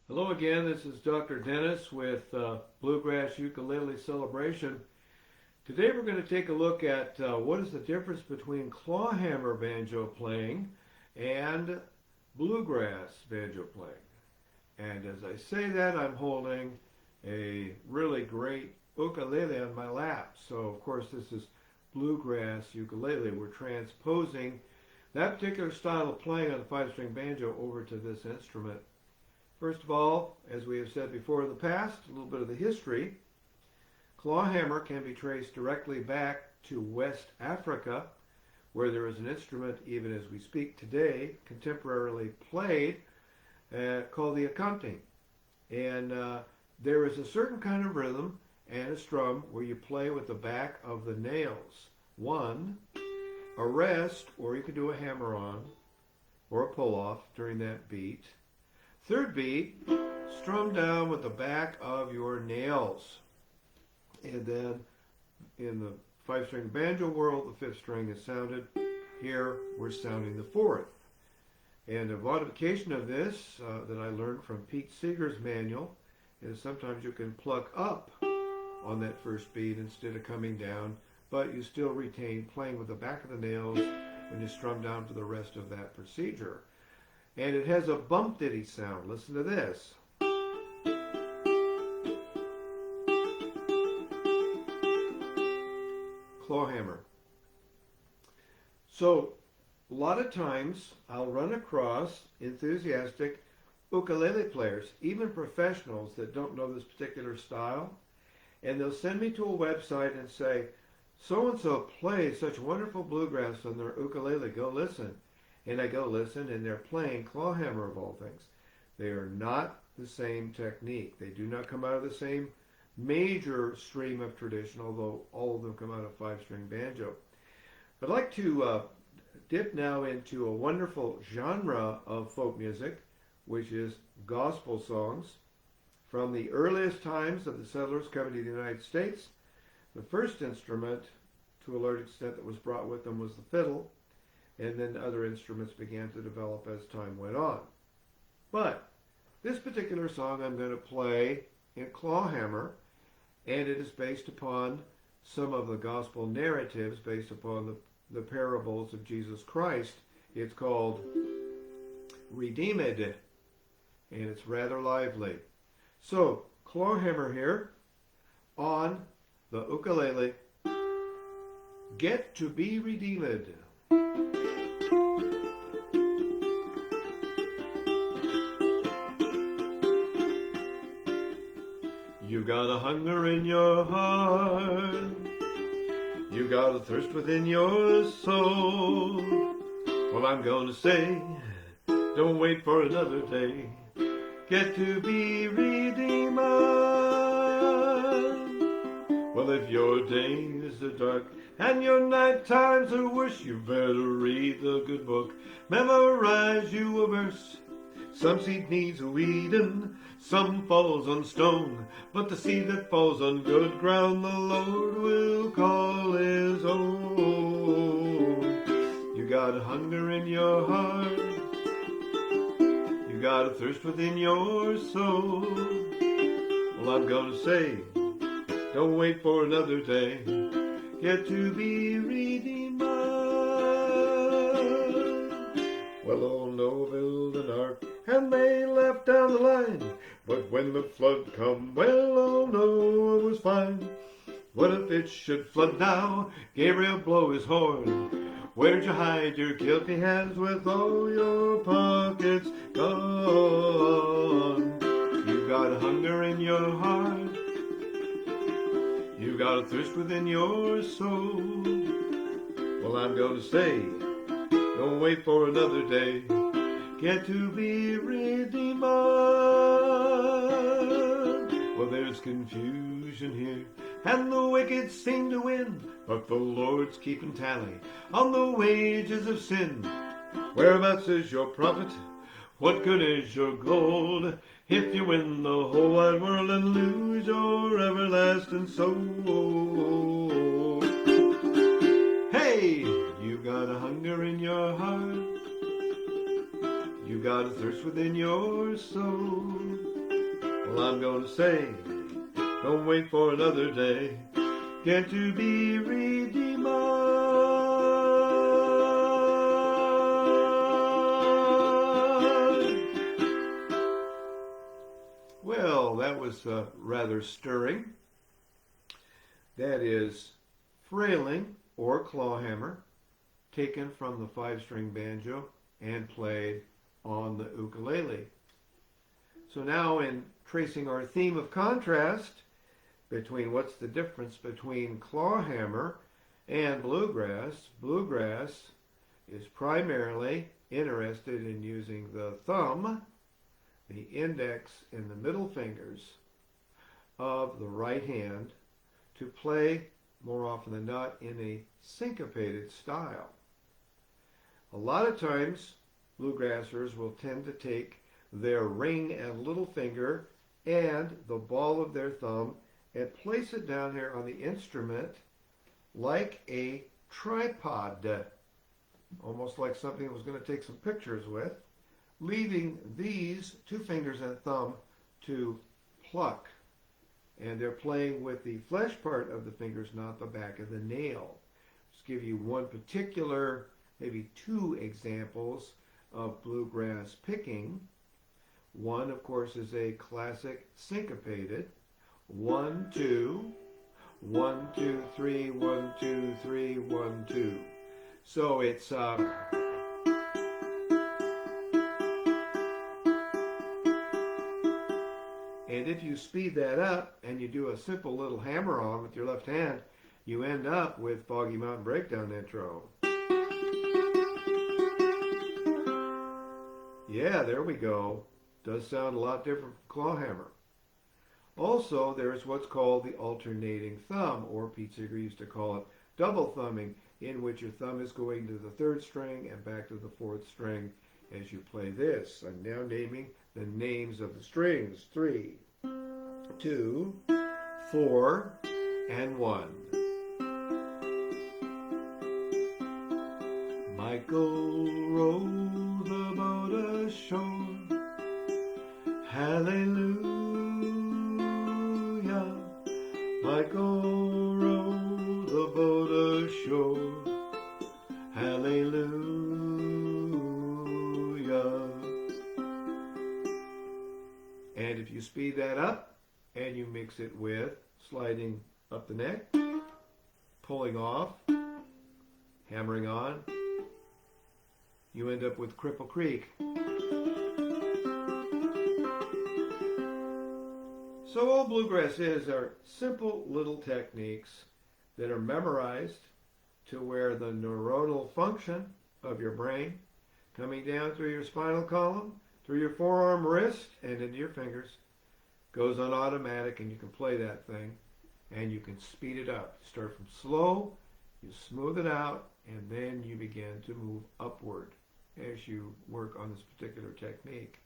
Hello again, this is Dr. Dennis with Bluegrass Ukulele Celebration. Today we're going to take a look at what is the difference between clawhammer banjo playing and bluegrass banjo playing. And as I say that, I'm holding a really great ukulele on my lap. So of course this is bluegrass ukulele. We're transposing that particular style of playing on the five-string banjo over to this instrument. First of all, as we have said before in the past, a little bit of the history. Clawhammer can be traced directly back to West Africa, where there is an instrument, even as we speak today, contemporarily played, called the accompting. And there is a certain kind of rhythm and a strum where you play with the back of the nails. One, a rest, or you can do a hammer-on, or a pull-off during that beat. Third beat, strum down with the back of your nails. And then in the five-string banjo world, the fifth string is sounded. Here, we're sounding the fourth. And a modification of this that I learned from Pete Seeger's manual is sometimes you can pluck up on that first beat instead of coming down, but you still retain playing with the back of the nails when you strum down for the rest of that procedure. And it has a bumpditty sound. Listen to this. Clawhammer. So, a lot of times I'll run across enthusiastic ukulele players, even professionals that don't know this particular style, and they'll send me to a website and say, so-and-so plays such wonderful bluegrass on their ukulele, go listen. And I go listen, and they're playing clawhammer of all things. They are not the same technique. They do not come out of the same major stream of tradition, although all of them come out of five-string banjo. I'd like to dip now into a wonderful genre of folk music, which is gospel songs. From the earliest times of the settlers coming to the United States, the first instrument, to a large extent, that was brought with them was the fiddle. And then other instruments began to develop as time went on. But this particular song I'm going to play in clawhammer, and it is based upon some of the gospel narratives based upon the parables of Jesus Christ. It's called Redeemed, and it's rather lively. So, clawhammer here on the ukulele, Get to be Redeemed. You got a hunger in your heart, you got a thirst within your soul. Well, I'm gonna say, don't wait for another day, get to be redeemed. Well, if your days are dark and your night times are worse, you better read the good book, memorize you a verse. Some seed needs weeding, some falls on stone, but the seed that falls on good ground the Lord will call his own. You got a hunger in your heart, you got a thirst within your soul. Well, I'm gonna say, don't wait for another day, get to be redeemed. Well, old Noah built an ark, and they left down the line. But when the flood come, well, old Noah was fine. What if it should flood now? Gabriel blow his horn. Where'd you hide your guilty hands with all your pockets gone? You got a hunger in your heart, you got a thirst within your soul. Well, I'm gonna say, don't wait for another day, get to be redeemed. Well, there's confusion here, and the wicked seem to win, but the Lord's keeping tally on the wages of sin. Whereabouts is your profit? What good is your gold if you win the whole wide world and lose your everlasting soul? Hey, you got a hunger in your heart, you got a thirst within your soul. Well, I'm gonna say, don't wait for another day. Get to be redeemed. Well, that was rather stirring. That is frailing or clawhammer, taken from the 5-string banjo and played on the ukulele. So now in tracing our theme of contrast between what's the difference between clawhammer and bluegrass, bluegrass is primarily interested in using the thumb, the index, and the middle fingers of the right hand to play, more often than not, in a syncopated style. A lot of times, bluegrassers will tend to take their ring and little finger and the ball of their thumb and place it down here on the instrument like a tripod, almost like something I was going to take some pictures with, leaving these 2 fingers and thumb to pluck. And they're playing with the flesh part of the fingers, not the back of the nail. Just give you one particular, maybe 2 examples of bluegrass picking. One, of course, is a classic syncopated. 1, 2, 1, 2, 3, 1, 2, 3, 1, 2. So it's and if you speed that up and you do a simple little hammer on with your left hand, you end up with Foggy Mountain Breakdown intro. Yeah, there we go. Does sound a lot different from clawhammer. Also, there's what's called the alternating thumb, or Pete Seeger used to call it double thumbing, in which your thumb is going to the 3rd string and back to the 4th string as you play this. I'm now naming the names of the strings. 3, 2, 4, and 1. Michael rowed the boat ashore. Hallelujah. Michael rowed the boat ashore. Hallelujah. And if you speed that up and you mix it with sliding up the neck, pulling off, hammering on, you end up with Cripple Creek. So all bluegrass are simple little techniques that are memorized to where the neuronal function of your brain, coming down through your spinal column, through your forearm, wrist, and into your fingers, goes on automatic, and you can play that thing, and you can speed it up. Start from slow, you smooth it out, and then you begin to move upward as you work on this particular technique.